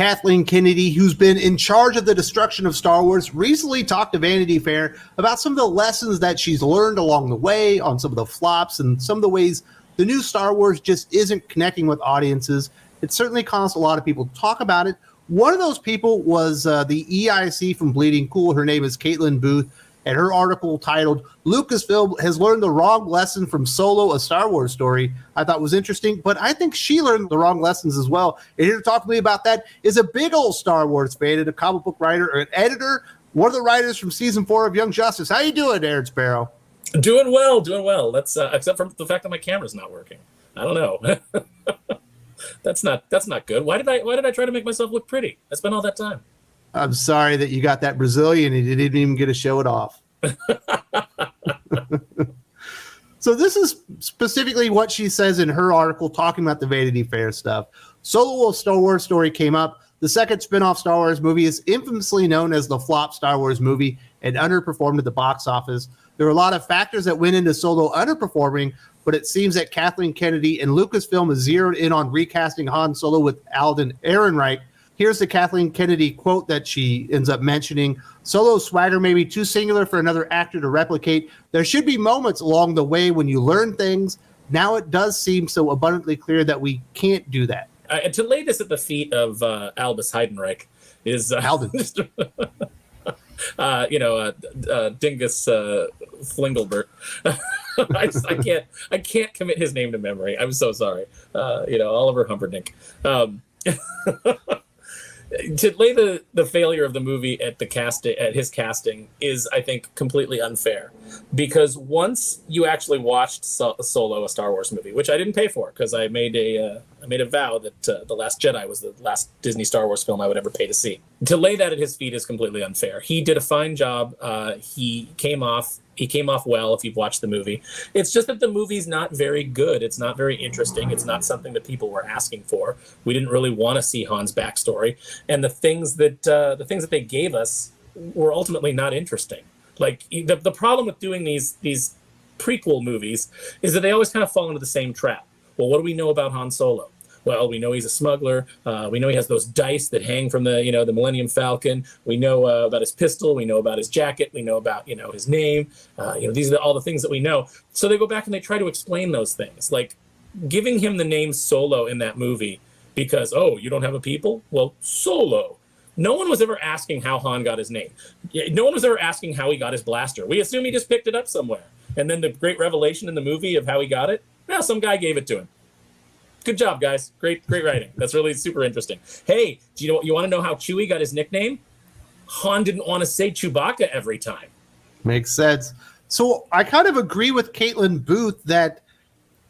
Kathleen Kennedy, who's been in charge of the destruction of Star Wars, recently talked to Vanity Fair about some of the lessons that she's learned along the way on some of the flops and some of the ways the new Star Wars just isn't connecting with audiences. It certainly caused a lot of people to talk about it. One of those people was the EIC from Bleeding Cool. Her name is Caitlin Booth, and her article titled "Lucasfilm Has Learned the Wrong Lesson from Solo, a Star Wars Story," I thought was interesting, but I think she learned the wrong lessons as well. And here to talk to me about that is a big old Star Wars fan and a comic book writer, or an editor, one of the writers from season 4 of Young Justice. How you doing, Aaron Sparrow? Doing well. That's except for the fact that my camera's not working. I don't know. That's not good. Why did I try to make myself look pretty? I spent all that time. I'm sorry that you got that Brazilian and you didn't even get to show it off. So this is specifically what she says in her article talking about the Vanity Fair stuff. Solo, a Star Wars Story came up. The second spin-off Star Wars movie is infamously known as the flop Star Wars movie and underperformed at the box office. There were a lot of factors that went into Solo underperforming, but it seems that Kathleen Kennedy and Lucasfilm has zeroed in on recasting Han Solo with Alden Ehrenreich. Here's the Kathleen Kennedy quote that she ends up mentioning. "Solo's swagger may be too singular for another actor to replicate. There should be moments along the way when you learn things. Now it does seem so abundantly clear that we can't do that." To lay this at the feet of Albus Heidenreich is Alden. Dingus Flingelbert. I can't commit his name to memory. I'm so sorry. Oliver Humperdinck. To lay the failure of the movie at his casting is, I think, completely unfair, because once you actually watched Solo, a Star Wars movie, which I didn't pay for because I made a vow that The Last Jedi was the last Disney Star Wars film I would ever pay to see. To lay that at his feet is completely unfair. He did a fine job. He came off well if you've watched the movie. It's just that the movie's not very good. It's not very interesting. It's not something that people were asking for. We didn't really want to see Han's backstory, and the things that they gave us were ultimately not interesting. Like the problem with doing these prequel movies is that they always kind of fall into the same trap. Well, what do we know about Han Solo? Well, we know he's a smuggler. We know he has those dice that hang from the Millennium Falcon. We know about his pistol. We know about his jacket. We know about, his name. These are all the things that we know. So they go back and they try to explain those things, like giving him the name Solo in that movie because, oh, you don't have a people? Well, Solo. No one was ever asking how Han got his name. No one was ever asking how he got his blaster. We assume he just picked it up somewhere. And then the great revelation in the movie of how he got it, some guy gave it to him. Good job, guys. Great writing. That's really super interesting. Hey, you want to know how Chewie got his nickname? Han didn't want to say Chewbacca every time. Makes sense. So I kind of agree with Caitlin Booth that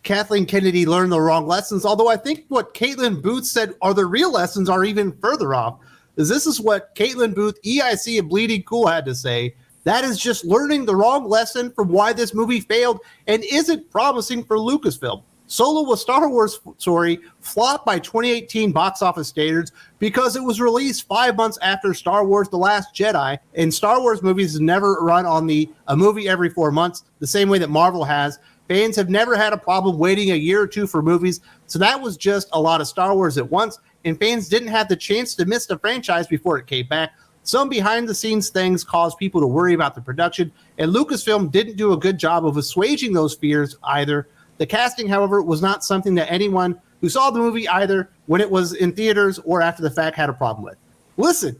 Kathleen Kennedy learned the wrong lessons, although I think what Caitlin Booth said are the real lessons are even further off. This is what Caitlin Booth, EIC, and Bleeding Cool had to say. That is just learning the wrong lesson from why this movie failed and isn't promising for Lucasfilm. Solo, a Star Wars Story, flopped by 2018 box office standards because it was released 5 months after Star Wars The Last Jedi, and Star Wars movies never run on a movie every 4 months, the same way that Marvel has. Fans have never had a problem waiting a year or two for movies, so that was just a lot of Star Wars at once, and fans didn't have the chance to miss the franchise before it came back. Some behind-the-scenes things caused people to worry about the production, and Lucasfilm didn't do a good job of assuaging those fears either. The casting, however, was not something that anyone who saw the movie either when it was in theaters or after the fact had a problem with. Listen,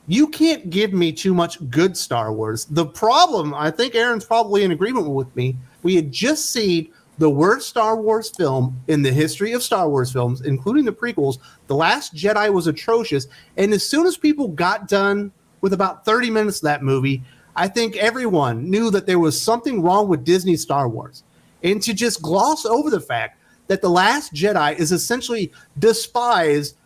you can't give me too much good Star Wars. The problem, I think Aaron's probably in agreement with me, we had just seen the worst Star Wars film in the history of Star Wars films, including the prequels. The Last Jedi was atrocious, and as soon as people got done with about 30 minutes of that movie, I think everyone knew that there was something wrong with Disney's Star Wars. And to just gloss over the fact that The Last Jedi is essentially despised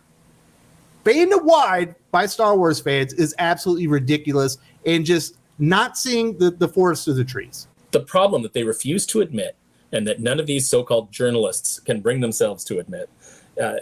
band wide by Star Wars fans is absolutely ridiculous, and just not seeing the forest through the trees. The problem that they refuse to admit, and that none of these so-called journalists can bring themselves to admit,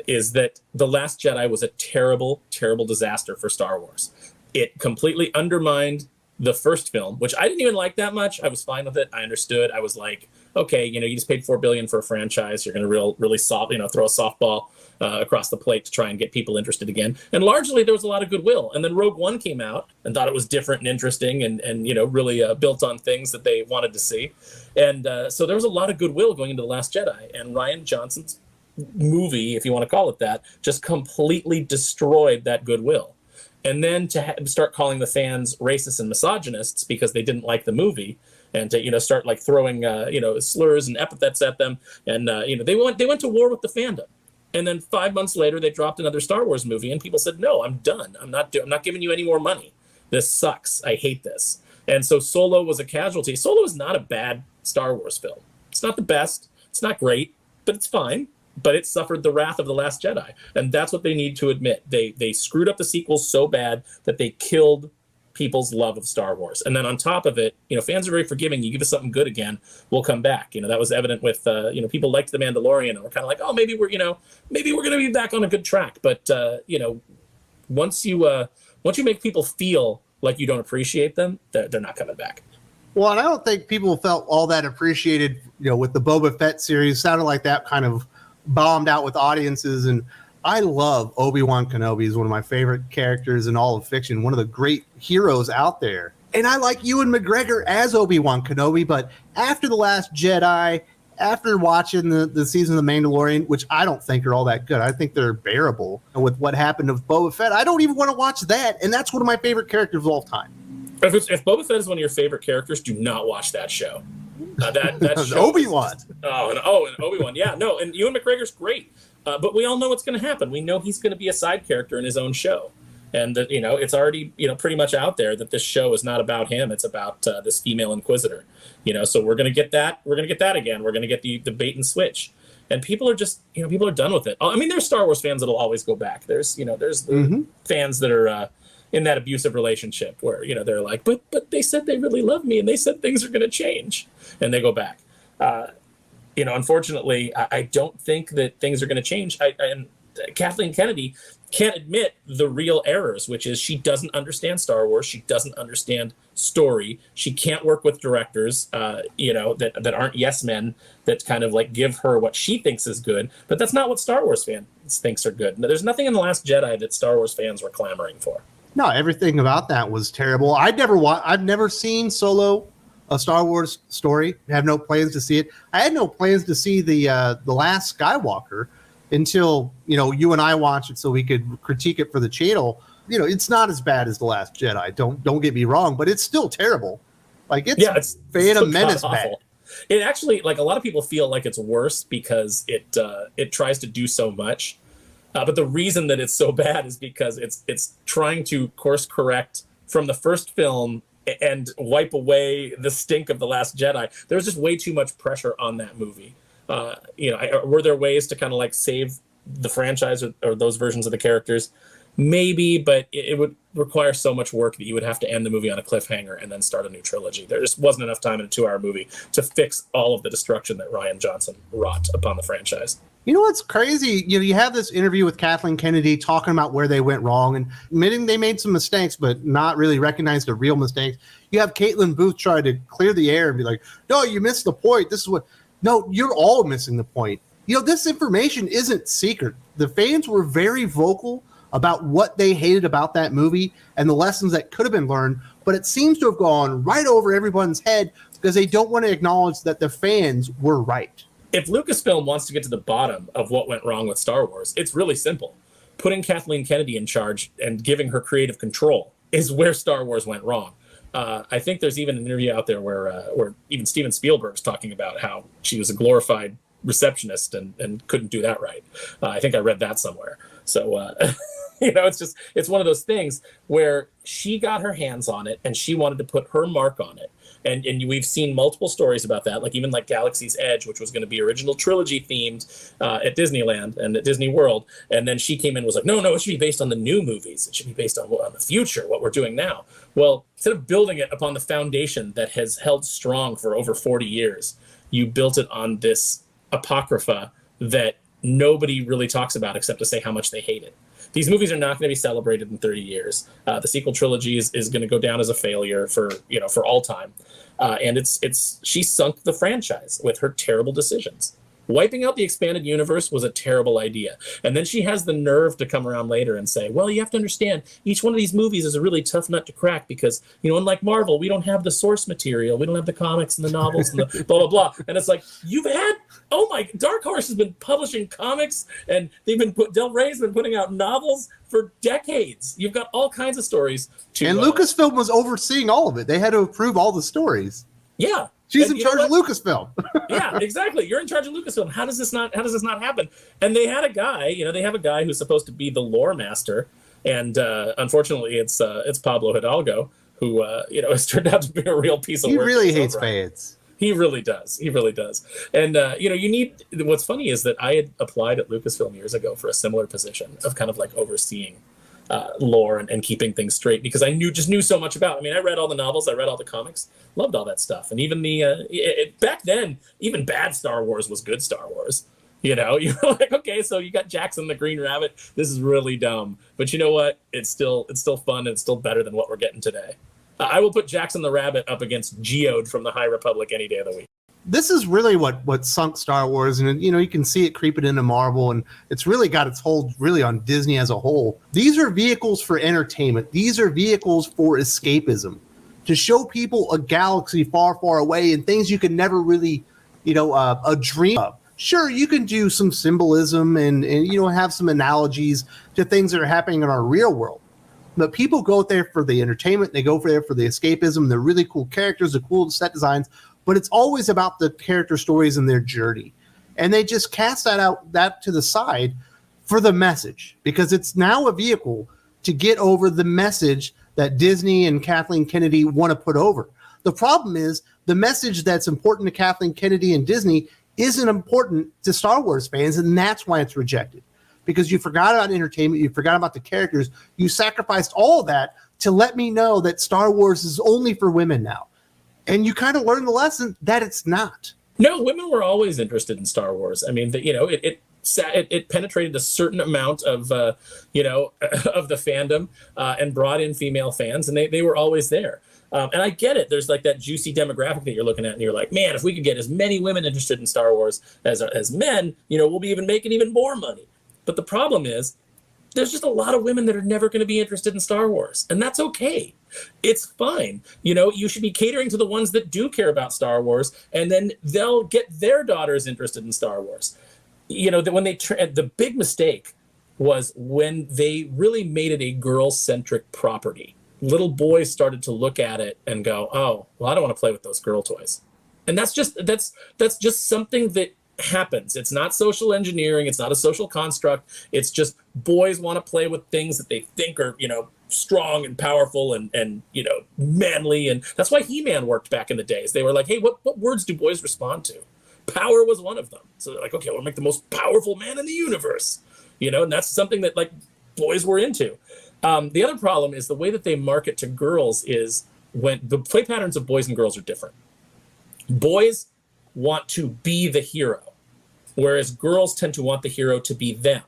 is that The Last Jedi was a terrible, terrible disaster for Star Wars. It completely undermined the first film, which I didn't even like that much. I was fine with it. I understood. I was like, okay, you just paid $4 billion for a franchise. You're going to really soft, throw a softball across the plate to try and get people interested again. And largely there was a lot of goodwill. And then Rogue One came out and thought it was different and interesting and really built on things that they wanted to see. And so there was a lot of goodwill going into The Last Jedi. And Rian Johnson's movie, if you want to call it that, just completely destroyed that goodwill. And then to start calling the fans racist and misogynists because they didn't like the movie, and to start like throwing slurs and epithets at them, and they went to war with the fandom. And then 5 months later, they dropped another Star Wars movie, and people said, "No, I'm done. I'm not giving you any more money. This sucks. I hate this." And so Solo was a casualty. Solo is not a bad Star Wars film. It's not the best. It's not great, but it's fine. But it suffered the wrath of The Last Jedi. And that's what they need to admit. They screwed up the sequels so bad that they killed people's love of Star Wars. And then on top of it, fans are very forgiving. You give us something good again, we'll come back. That was evident with, people liked The Mandalorian and were kind of like, oh, maybe we're going to be back on a good track. But, once you make people feel like you don't appreciate them, they're not coming back. Well, and I don't think people felt all that appreciated, with the Boba Fett series. Sounded like that kind of bombed out with audiences. And I love Obi-Wan Kenobi. He's one of my favorite characters in all of fiction, one of the great heroes out there. And I like Ewan McGregor as Obi-Wan Kenobi, but after The Last Jedi, after watching the season of The Mandalorian, which I don't think are all that good, I think they're bearable. And with what happened with Boba Fett, I don't even want to watch that. And that's one of my favorite characters of all time. If Boba Fett is one of your favorite characters, do not watch that show. That show Obi-Wan. And Obi-Wan. Yeah, no, and Ewan McGregor's great. But we all know what's going to happen. We know he's going to be a side character in his own show. And that, it's already, pretty much out there that this show is not about him. It's about this female inquisitor. So we're going to get that. We're going to get that again. We're going to get the bait and switch. And people are just, people are done with it. I mean, there's Star Wars fans that'll always go back. There's the fans that are in that abusive relationship where, they're like, but they said they really love me and they said things are going to change. And they go back. Unfortunately, I don't think that things are going to change. And Kathleen Kennedy can't admit the real errors, which is she doesn't understand Star Wars. She doesn't understand story. She can't work with directors, that aren't yes men that kind of like give her what she thinks is good. But that's not what Star Wars fans thinks are good. There's nothing in The Last Jedi that Star Wars fans were clamoring for. No, everything about that was terrible. I've never seen Solo, a Star Wars story. I have no plans to see it. I had no plans to see the Last Skywalker until you and I watched it so we could critique it for the channel. It's not as bad as The Last Jedi. Don't get me wrong, but it's still terrible. Like it's Phantom Menace bad. It actually, like, a lot of people feel like it's worse because it tries to do so much. But the reason that it's so bad is because it's trying to course correct from the first film and wipe away the stink of The Last Jedi. There's just way too much pressure on that movie. Were there ways to kind of like save the franchise or those versions of the characters? Maybe, but it would require so much work that you would have to end the movie on a cliffhanger and then start a new trilogy. There just wasn't enough time in a 2-hour movie to fix all of the destruction that Rian Johnson wrought upon the franchise. You know what's crazy? You have this interview with Kathleen Kennedy talking about where they went wrong and admitting they made some mistakes, but not really recognize the real mistakes. You have Caitlin Booth try to clear the air and be like, no, you missed the point. This is what... No, you're all missing the point. This information isn't secret. The fans were very vocal about what they hated about that movie and the lessons that could have been learned, but it seems to have gone right over everyone's head because they don't want to acknowledge that the fans were right. If Lucasfilm wants to get to the bottom of what went wrong with Star Wars, it's really simple. Putting Kathleen Kennedy in charge and giving her creative control is where Star Wars went wrong. I think there's even an interview out there where even Steven Spielberg's talking about how she was a glorified receptionist and couldn't do that right. I think I read that somewhere. So, it's one of those things where she got her hands on it and she wanted to put her mark on it. And we've seen multiple stories about that, like even like Galaxy's Edge, which was going to be original trilogy themed at Disneyland and at Disney World. And then she came in and was like, no, it should be based on the new movies. It should be based on the future, what we're doing now. Well, instead of building it upon the foundation that has held strong for over 40 years, you built it on this apocrypha that nobody really talks about except to say how much they hate it. These movies are not going to be celebrated in 30 years. The sequel trilogy is going to go down as a failure for all time. And she sunk the franchise with her terrible decisions. Wiping out the expanded universe was a terrible idea. And then she has the nerve to come around later and say, well, you have to understand, each one of these movies is a really tough nut to crack because, unlike Marvel, we don't have the source material. We don't have the comics and the novels and the blah, blah, blah. And it's like, Dark Horse has been publishing comics and Del Rey's been putting out novels for decades. You've got all kinds of stories. And Lucasfilm was overseeing all of it. They had to approve all the stories. Yeah. She's in charge of Lucasfilm. Yeah, exactly. You're in charge of Lucasfilm. How does this not happen? And they had a guy, they have a guy who's supposed to be the lore master, and unfortunately, it's Pablo Hidalgo, who has turned out to be a real piece of work. He really hates fans. He really does. He really does. And what's funny is that I had applied at Lucasfilm years ago for a similar position of kind of like overseeing lore and keeping things straight, because I knew so much about. I read all the novels, I read all the comics, loved all that stuff, and even back then, even bad Star Wars was good Star Wars. You're like, okay, so you got Jackson the Green Rabbit. This is really dumb, but you know what? It's still fun, and it's still better than what we're getting today. I will put Jackson the Rabbit up against Geode from the High Republic any day of the week. This is really what sunk Star Wars, and you can see it creeping into Marvel, and it's really got its hold really on Disney as a whole. These are vehicles for entertainment. These are vehicles for escapism, to show people a galaxy far, far away and things you could never really, a dream of. Sure, you can do some symbolism and have some analogies to things that are happening in our real world. But people go there for the entertainment. They go there for the escapism, the really cool characters, the cool set designs. But it's always about the character stories and their journey. And they just cast that to the side for the message, because it's now a vehicle to get over the message that Disney and Kathleen Kennedy want to put over. The problem is the message that's important to Kathleen Kennedy and Disney isn't important to Star Wars fans, and that's why it's rejected. Because you forgot about entertainment, you forgot about the characters, you sacrificed all of that to let me know that Star Wars is only for women now. And you kind of learn the lesson that it's not. No, women were always interested in Star Wars. It penetrated a certain amount of of the fandom and brought in female fans, and they were always there. And I get it. There's like that juicy demographic that you're looking at, and you're like, man, if we could get as many women interested in Star Wars as men, we'll be making even more money. But the problem is, there's just a lot of women that are never going to be interested in Star Wars, and that's okay. It's fine. You should be catering to the ones that do care about Star Wars, and then they'll get their daughters interested in Star Wars. That when the big mistake was when they really made it a girl-centric property. Little boys started to look at it and go, "Oh, well, I don't want to play with those girl toys," and that's just something that happens. It's not social engineering. It's not a social construct. It's just boys want to play with things that they think are, strong and powerful and manly. And that's why He-Man worked back in the days. They were like, hey, what words do boys respond to? Power was one of them. So they're like, okay, we'll make the most powerful man in the universe. And that's something that like boys were into. The other problem is the way that they market to girls is when the play patterns of boys and girls are different. Boys want to be the hero, whereas girls tend to want the hero to be them.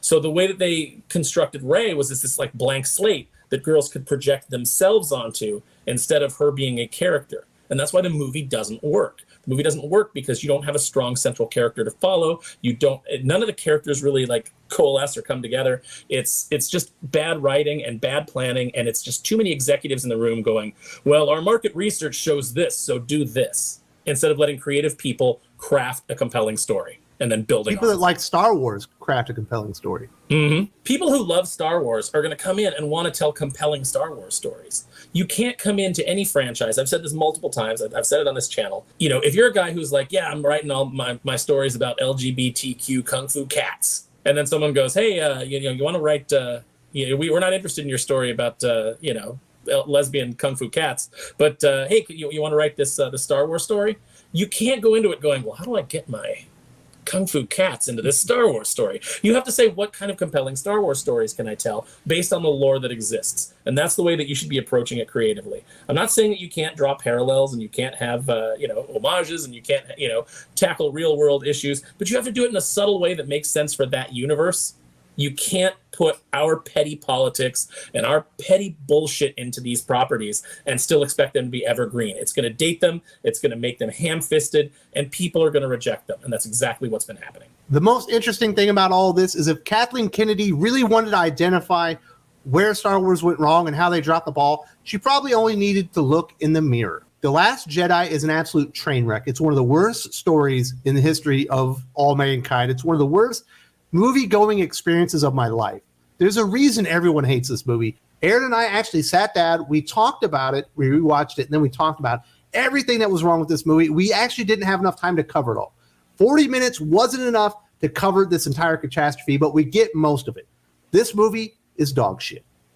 So the way that they constructed Rey was this like blank slate that girls could project themselves onto instead of her being a character. And that's why the movie doesn't work. The movie doesn't work because you don't have a strong central character to follow. None of the characters really like coalesce or come together. It's just bad writing and bad planning, and it's just too many executives in the room going, well, our market research shows this, so do this, instead of letting creative people craft a compelling story and then building people that like Star Wars craft a compelling story. Mm-hmm. People who love Star Wars are going to come in and want to tell compelling Star Wars stories. You can't come into any franchise. I've said this multiple times. I've said it on this channel. If you're a guy who's like, yeah, I'm writing all my stories about LGBTQ kung fu cats, and then someone goes, hey, you want to write? We're not interested in your story about lesbian kung fu cats, but hey, you want to write this the Star Wars story? You can't go into it going, well, how do I get my kung fu cats into this Star Wars story? You have to say, what kind of compelling Star Wars stories can I tell based on the lore that exists? And that's the way that you should be approaching it creatively. I'm not saying that you can't draw parallels and you can't have homages and you can't tackle real world issues, but you have to do it in a subtle way that makes sense for that universe. You can't put our petty politics and our petty bullshit into these properties and still expect them to be evergreen. It's going to date them. It's going to make them ham-fisted, and people are going to reject them. And that's exactly what's been happening. The most interesting thing about all of this is if Kathleen Kennedy really wanted to identify where Star Wars went wrong and how they dropped the ball, she probably only needed to look in the mirror. The Last Jedi is an absolute train wreck. It's one of the worst stories in the history of all mankind. It's one of the worst movie-going experiences of my life. There's a reason everyone hates this movie. Aaron and I actually sat down, we talked about it, we rewatched it, and then we talked about everything that was wrong with this movie. We actually didn't have enough time to cover it all. 40 minutes wasn't enough to cover this entire catastrophe, but we get most of it. This movie is dog shit.